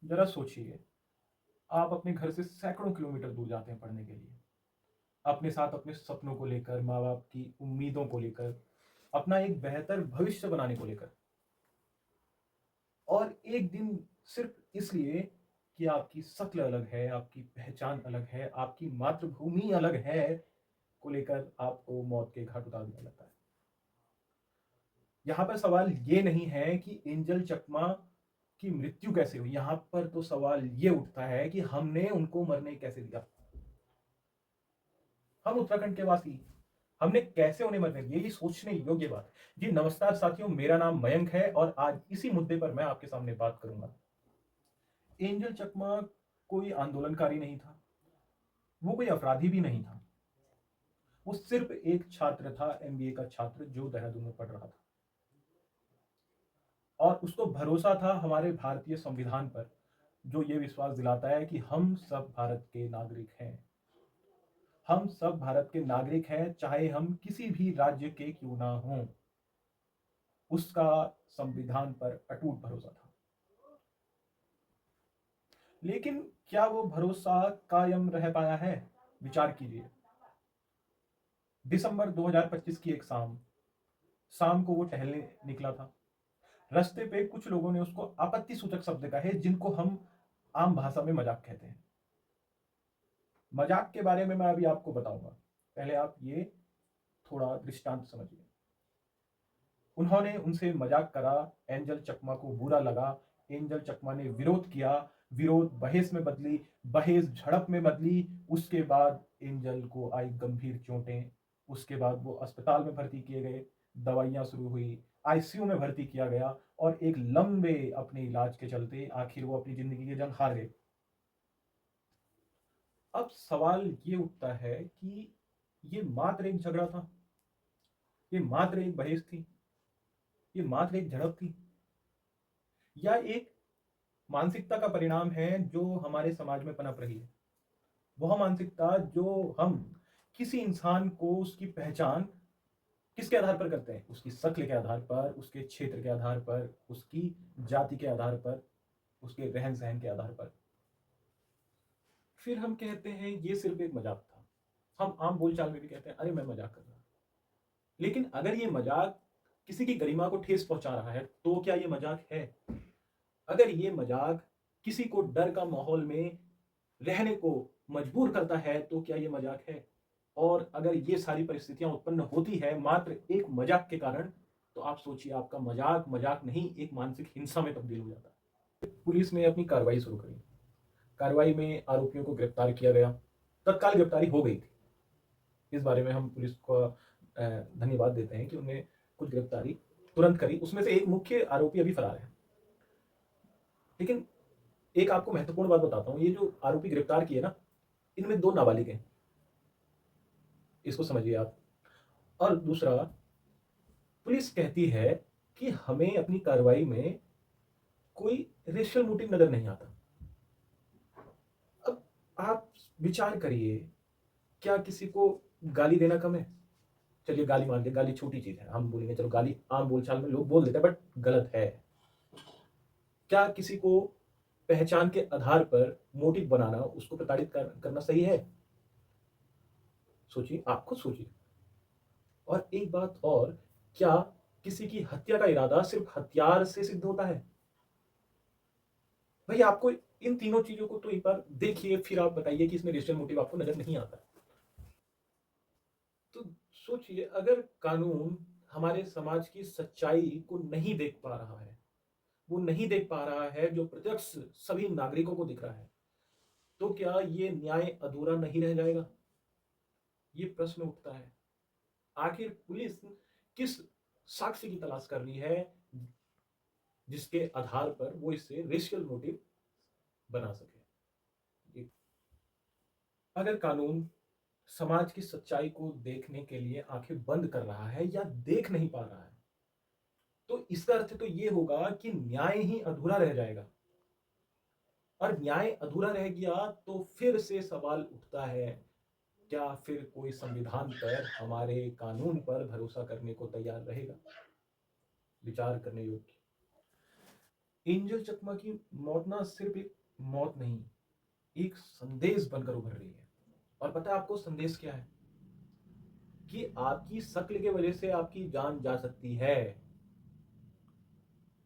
जरा सोचिए, आप अपने घर से सैकड़ों किलोमीटर दूर जाते हैं पढ़ने के लिए, अपने साथ अपने सपनों को लेकर, माँ बाप की उम्मीदों को लेकर, अपना एक बेहतर भविष्य बनाने को लेकर, और एक दिन सिर्फ इसलिए कि आपकी शक्ल अलग है, आपकी पहचान अलग है, आपकी मातृभूमि अलग है, को लेकर आपको मौत के घाट उतार दिया जाता है। यहाँ पर सवाल ये नहीं है कि एंजल चकमा की मृत्यु कैसे हुई, यहाँ पर तो सवाल ये उठता है कि हमने उनको मरने कैसे दिया। हम उत्तराखंड के वासी, हमने कैसे उन्हें मरने दिया, ये सोचने योग्य बात। जी नमस्कार साथियों, मेरा नाम मयंक है और आज इसी मुद्दे पर मैं आपके सामने बात करूंगा। एंजल चकमा कोई आंदोलनकारी नहीं था, वो कोई अपराधी भी नहीं था, वो सिर्फ एक छात्र था, एमबीए का छात्र जो देहरादून में पढ़ रहा था। और उसको भरोसा था हमारे भारतीय संविधान पर, जो ये विश्वास दिलाता है कि हम सब भारत के नागरिक हैं। हम सब भारत के नागरिक हैं, चाहे हम किसी भी राज्य के क्यों ना हों। उसका संविधान पर अटूट भरोसा था। लेकिन क्या वो भरोसा कायम रह पाया है? विचार कीजिए। दिसंबर 2025 की एक शाम को वो टहलने निकला था। रास्ते पे कुछ लोगों ने उसको आपत्ति सूचक शब्द कहे, जिनको हम आम भाषा में मजाक कहते हैं। मजाक के बारे में मैं अभी आपको बताऊंगा, पहले आप ये थोड़ा दृष्टांत समझिए। उन्होंने उनसे मजाक करा, एंजल चकमा को बुरा लगा, एंजल चकमा ने विरोध किया, विरोध बहस में बदली, बहस झड़प में बदली। उसके बाद एंजल को आई गंभीर चोटें, उसके बाद वो अस्पताल में भर्ती किए गए, दवाइयां शुरू हुई, आईसीयू में भर्ती किया गया और एक लंबे अपने इलाज के चलते आखिर वो अपनी जिंदगी की जंग हार गए। अब सवाल ये उठता है कि ये मात्र एक झगड़ा था, ये मात्र एक बहस थी, ये मात्र एक झड़प थी, या एक मानसिकता का परिणाम है जो हमारे समाज में पनप रही है। वह मानसिकता जो हम किसी इंसान को उसकी पहचान किसके आधार पर करते हैं? उसकी शक्ल के आधार पर, उसके क्षेत्र के आधार पर, उसकी जाति के आधार पर, उसके रहन सहन के आधार पर। फिर हम कहते हैं ये सिर्फ एक मजाक था। हम आम बोलचाल में भी कहते हैं अरे मैं मजाक कर रहा। लेकिन अगर ये मजाक किसी की गरिमा को ठेस पहुंचा रहा है तो क्या ये मजाक है? अगर ये मजाक किसी को डर का माहौल में रहने को मजबूर करता है तो क्या ये मजाक है? और अगर ये सारी परिस्थितियां उत्पन्न होती है मात्र एक मजाक के कारण, तो आप सोचिए आपका मजाक मजाक नहीं, एक मानसिक हिंसा में तब्दील हो जाता है। पुलिस ने अपनी कार्रवाई शुरू करी। कार्रवाई में आरोपियों को गिरफ्तार किया गया। तत्काल गिरफ्तारी हो गई थी। इस बारे में हम पुलिस को धन्यवाद देते हैं कि उन्हें कुछ गिरफ्तारी तुरंत करी। उसमें से एक मुख्य आरोपी अभी फरार है। लेकिन एक आपको महत्वपूर्ण बात बताता हूं, ये जो आरोपी गिरफ्तार किए ना, इनमें 2 नाबालिग हैं। इसको समझिए आप। और दूसरा, पुलिस कहती है कि हमें अपनी कार्रवाई में कोई रेशियल मोटिव नजर नहीं आता। अब आप विचार करिए, क्या किसी को गाली देना कम है? चलिए गाली मान लिया, गाली छोटी चीज है, हम बोलेंगे चलो गाली आम बोलचाल में लोग बोल देते हैं, बट गलत है। क्या किसी को पहचान के आधार पर मोटिव बनाना, उसको प्रताड़ित करना सही है? सोचिए, आप खुद सोचिए। और एक बात और, क्या किसी की हत्या का इरादा सिर्फ हथियार से सिद्ध होता है? भाई आपको इन तीनों चीजों को तो एक बार देखिए, फिर आप बताइए कि इसमें रेशियल मोटिव आपको नजर नहीं आता। तो सोचिए, अगर कानून हमारे समाज की सच्चाई को नहीं देख पा रहा है, वो नहीं देख पा रहा है जो प्रत्यक्ष सभी नागरिकों को दिख रहा है, तो क्या ये न्याय अधूरा नहीं रह जाएगा? ये प्रश्न उठता है। आखिर पुलिस किस साक्ष्य की तलाश कर रही है जिसके आधार पर वो इससे रेशियल मोटिव बना सके? अगर कानून समाज की सच्चाई को देखने के लिए आंखें बंद कर रहा है या देख नहीं पा रहा है, तो इसका अर्थ तो ये होगा कि न्याय ही अधूरा रह जाएगा। और न्याय अधूरा रह गया तो फिर से सवाल उठता है, क्या फिर कोई संविधान पर, हमारे कानून पर भरोसा करने को तैयार रहेगा? विचार करने योग्य। एंजल चकमा की मौत ना सिर्फ एक मौत नहीं, एक संदेश बनकर उभर रही है। और पता है आपको संदेश क्या है? कि आपकी शक्ल के वजह से आपकी जान जा सकती है।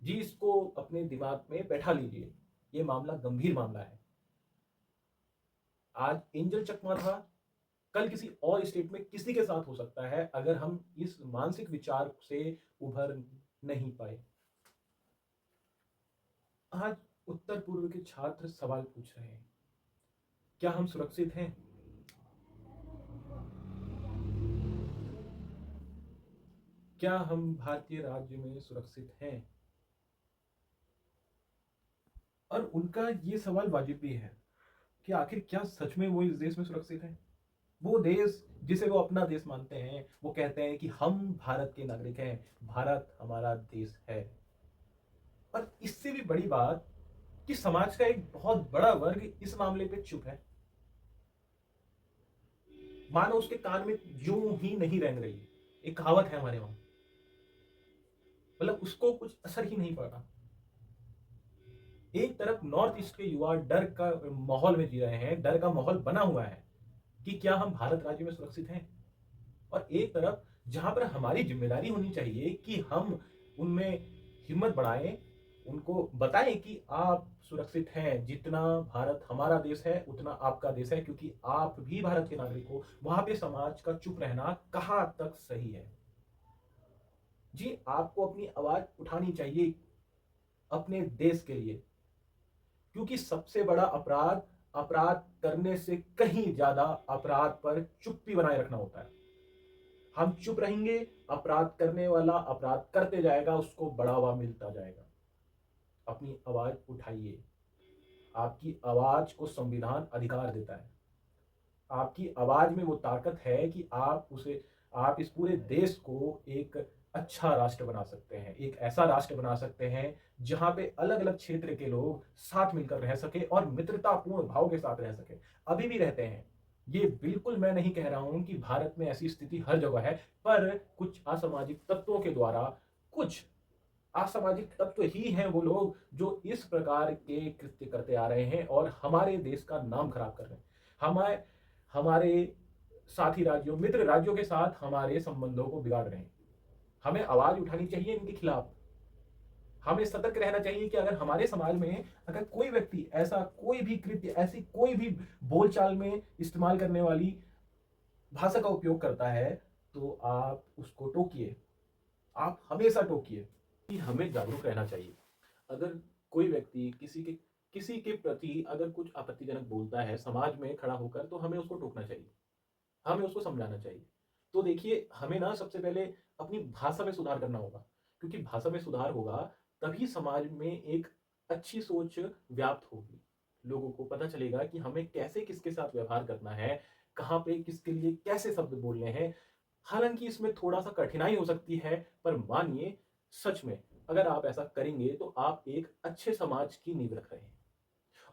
जी, इसको अपने दिमाग में बैठा लीजिए, ये मामला गंभीर मामला है। आज एंजल चकमा था, कल किसी और स्टेट में किसी के साथ हो सकता है, अगर हम इस मानसिक विचार से उभर नहीं पाए। आज उत्तर पूर्व के छात्र सवाल पूछ रहे हैं, क्या हम सुरक्षित हैं? क्या हम भारतीय राज्य में सुरक्षित हैं? और उनका ये सवाल वाजिब भी है कि आखिर क्या सच में वो इस देश में सुरक्षित है? वो देश जिसे वो अपना देश मानते हैं, वो कहते हैं कि हम भारत के नागरिक हैं, भारत हमारा देश है। और इससे भी बड़ी बात कि समाज का एक बहुत बड़ा वर्ग इस मामले पे चुप है, मानो उसके कान में यूं ही नहीं रेंग रही। एक कहावत है हमारे वहां, मतलब उसको कुछ असर ही नहीं पड़ रहा। एक तरफ नॉर्थ ईस्ट के युवा डर का माहौल में जी रहे हैं, डर का माहौल बना हुआ है कि क्या हम भारत राज्य में सुरक्षित हैं। और एक तरफ जहां पर हमारी जिम्मेदारी होनी चाहिए कि हम उनमें हिम्मत बढ़ाएं, उनको बताएं कि आप सुरक्षित हैं, जितना भारत हमारा देश है उतना आपका देश है, क्योंकि आप भी भारत के नागरिक हो, वहां पे समाज का चुप रहना कहां तक सही है? जी, आपको अपनी आवाज उठानी चाहिए अपने देश के लिए, क्योंकि सबसे बड़ा अपराध अपराध करने से कहीं ज्यादा अपराध पर चुप्पी बनाए रखना होता है। हम चुप रहेंगे, अपराध करने वाला अपराध करते जाएगा, उसको बढ़ावा मिलता जाएगा। अपनी आवाज उठाइए। आपकी आवाज को संविधान अधिकार देता है। आपकी आवाज में वो ताकत है कि आप इस पूरे देश को एक अच्छा राष्ट्र बना सकते हैं, एक ऐसा राष्ट्र बना सकते हैं जहां पे अलग अलग क्षेत्र के लोग साथ मिलकर रह सके और मित्रतापूर्ण भाव के साथ रह सके। अभी भी रहते हैं। ये बिल्कुल मैं नहीं कह रहा हूं कि भारत में ऐसी स्थिति हर जगह है, पर कुछ असामाजिक तत्वों के द्वारा, कुछ असामाजिक तत्व ही हैं वो लोग जो इस प्रकार के कृत्य करते आ रहे हैं और हमारे देश का नाम खराब कर रहे हैं। हमारे हमारे साथी राज्यों, मित्र राज्यों के साथ हमारे संबंधों को बिगाड़ रहे हैं। हमें आवाज उठानी चाहिए इनके खिलाफ। हमें सतर्क रहना चाहिए कि अगर हमारे समाज में अगर कोई व्यक्ति ऐसा कोई भी कृत्य, ऐसी कोई भी बोलचाल में इस्तेमाल करने वाली भाषा का उपयोग करता है, तो आप उसको टोकिए। आप हमेशा टोकिए। कि हमें जागरूक रहना चाहिए। अगर कोई व्यक्ति किसी के प्रति अगर कुछ आपत्तिजनक बोलता है समाज में खड़ा होकर, तो हमें उसको टोकना चाहिए, हमें उसको समझाना चाहिए। तो देखिए, हमें ना सबसे पहले अपनी भाषा में सुधार करना होगा, क्योंकि भाषा में सुधार होगा तभी समाज में एक अच्छी सोच व्याप्त होगी। लोगों को पता चलेगा कि हमें कैसे किसके साथ व्यवहार करना है, कहाँ पे किसके लिए कैसे शब्द बोलने हैं। हालांकि इसमें थोड़ा सा कठिनाई हो सकती है, पर मानिए, सच में अगर आप ऐसा करेंगे तो आप एक अच्छे समाज की नींव रख रहे हैं।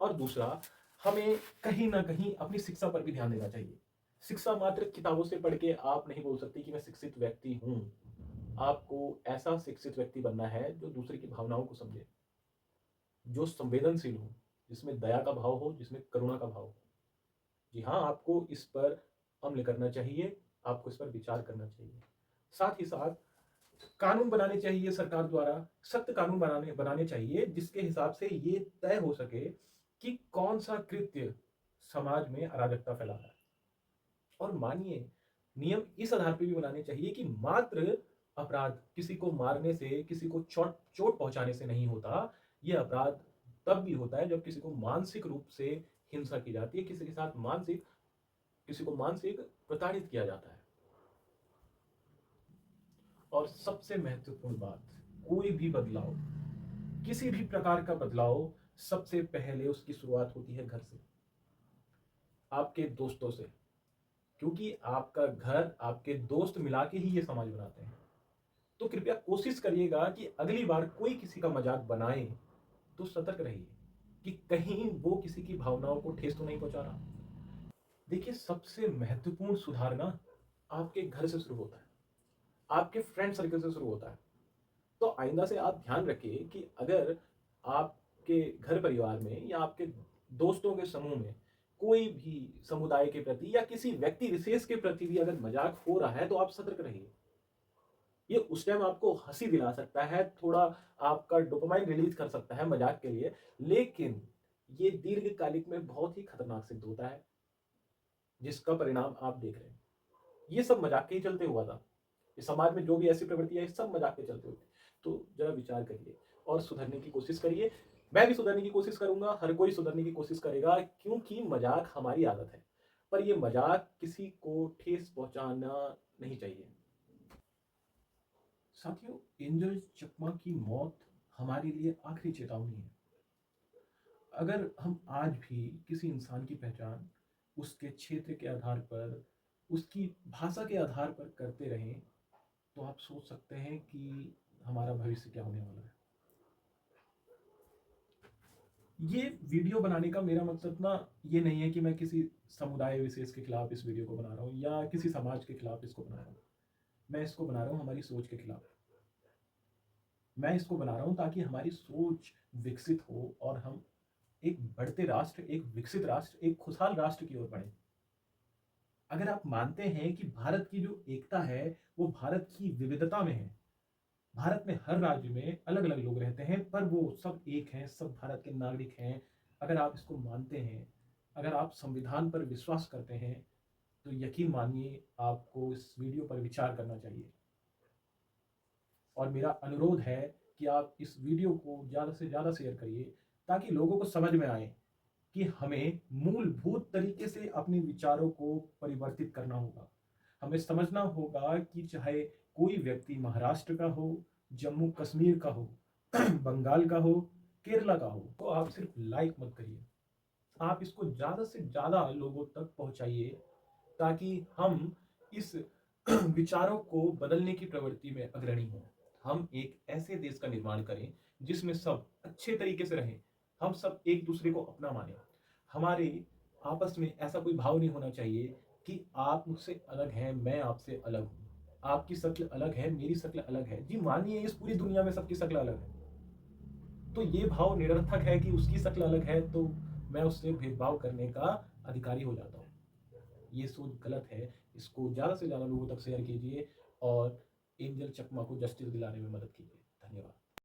और दूसरा, हमें कहीं ना कहीं अपनी शिक्षा पर भी ध्यान देना चाहिए। शिक्षा मात्र किताबों से पढ़ के आप नहीं बोल सकते कि मैं शिक्षित व्यक्ति हूं। आपको ऐसा शिक्षित व्यक्ति बनना है जो दूसरे की भावनाओं को समझे, जो संवेदनशील हो, जिसमें दया का भाव हो, जिसमें करुणा का भाव हो। जी हाँ, आपको इस पर अमल करना चाहिए, आपको इस पर विचार करना चाहिए। साथ ही साथ कानून बनाने चाहिए, सरकार द्वारा सख्त कानून बनाने चाहिए, जिसके हिसाब से ये तय हो सके कि कौन सा कृत्य समाज में अराजकता फैला रहा है। और मानिए, नियम इस आधार पर भी बनाने चाहिए कि मात्र अपराध किसी को मारने से, किसी को चोट चोट पहुंचाने से नहीं होता। यह अपराध तब भी होता है जब किसी को मानसिक रूप से हिंसा की जाती है, किसी को मानसिक प्रताड़ित किया जाता है। और सबसे महत्वपूर्ण बात, कोई भी बदलाव, किसी भी प्रकार का बदलाव, सबसे पहले उसकी शुरुआत होती है घर से, आपके दोस्तों से। क्योंकि आपका घर, आपके दोस्त मिला के ही ये समाज बनाते हैं। तो कृपया कोशिश करिएगा कि अगली बार कोई किसी का मजाक बनाए तो सतर्क रहिए कि कहीं वो किसी की भावनाओं को ठेस तो नहीं पहुंचा रहा। देखिए, सबसे महत्वपूर्ण सुधार ना आपके घर से शुरू होता है, आपके फ्रेंड सर्कल से शुरू होता है। तो आइंदा से आप ध्यान रखिए कि अगर आपके घर परिवार में या आपके दोस्तों के समूह में कोई भी समुदाय के प्रति या किसी व्यक्ति विशेष के प्रति भी अगर मजाक हो रहा है तो आप सतर्क रहिए। ये उस टाइम आपको हंसी दिला सकता है, थोड़ा आपका डोपामाइन रिलीज कर सकता है मजाक के लिए, लेकिन ये दीर्घकालिक में बहुत ही खतरनाक सिद्ध होता है, जिसका परिणाम आप देख रहे हैं। ये सब मजाक के ही चलते हुआ था। इस समाज में जो भी ऐसी प्रवृत्ति है, सब मजाक के चलते हुए। तो जरा विचार करिए और सुधरने की कोशिश करिए। मैं भी सुधरने की कोशिश करूंगा, हर कोई सुधरने की कोशिश करेगा, क्योंकि मजाक हमारी आदत है। पर यह मजाक किसी को ठेस पहुंचाना नहीं चाहिए। साथियों, एंजल चकमा की मौत हमारे लिए आखिरी चेतावनी है। अगर हम आज भी किसी इंसान की पहचान उसके क्षेत्र के आधार पर, उसकी भाषा के आधार पर करते रहें, तो आप सोच सकते हैं कि हमारा भविष्य क्या होने वाला है। ये वीडियो बनाने का मेरा मकसद ना ये नहीं है कि मैं किसी समुदाय विशेष के खिलाफ इस वीडियो को बना रहा हूँ या किसी समाज के खिलाफ इसको बना रहा हूँ। मैं इसको बना रहा हूँ हमारी सोच के खिलाफ। मैं इसको बना रहा हूँ ताकि हमारी सोच विकसित हो और हम एक बढ़ते राष्ट्र, एक विकसित राष्ट्र, एक खुशहाल राष्ट्र की ओर बढ़े। अगर आप मानते हैं कि भारत की जो एकता है वो भारत की विविधता में है, भारत में हर राज्य में अलग अलग लोग रहते हैं पर वो सब एक हैं, सब भारत के नागरिक हैं, अगर आप इसको मानते हैं, अगर आप संविधान पर विश्वास करते हैं, तो यकीन मानिए आपको इस वीडियो पर विचार करना चाहिए। और मेरा अनुरोध है कि आप इस वीडियो को ज़्यादा से ज़्यादा शेयर करिए ताकि लोगों को समझ में आए कि हमें मूलभूत तरीके से अपने विचारों को परिवर्तित करना होगा। हमें समझना होगा कि चाहे कोई व्यक्ति महाराष्ट्र का हो, जम्मू कश्मीर का हो, बंगाल का हो, केरला का हो, तो आप सिर्फ लाइक मत करिए, आप इसको ज़्यादा से ज़्यादा लोगों तक पहुंचाइए ताकि हम इस विचारों को बदलने की प्रवृत्ति में अग्रणी हों। हम एक ऐसे देश का निर्माण करें जिसमें सब अच्छे तरीके से रहें, हम सब एक दूसरे को अपना माने। हमारे आपस में ऐसा कोई भाव नहीं होना चाहिए कि आप मुझसे अलग हैं, मैं आपसे अलग हूँ, आपकी शक्ल अलग है, मेरी शक्ल अलग है। जी मानिए, इस पूरी दुनिया में सबकी शक्ल अलग है, तो ये भाव निरर्थक है कि उसकी शक्ल अलग है तो मैं उससे भेदभाव करने का अधिकारी हो जाता हूँ। ये सोच गलत है। इसको ज़्यादा से ज़्यादा लोगों तक शेयर कीजिए और एंजल चकमा को जस्टिस दिलाने में मदद कीजिए। धन्यवाद।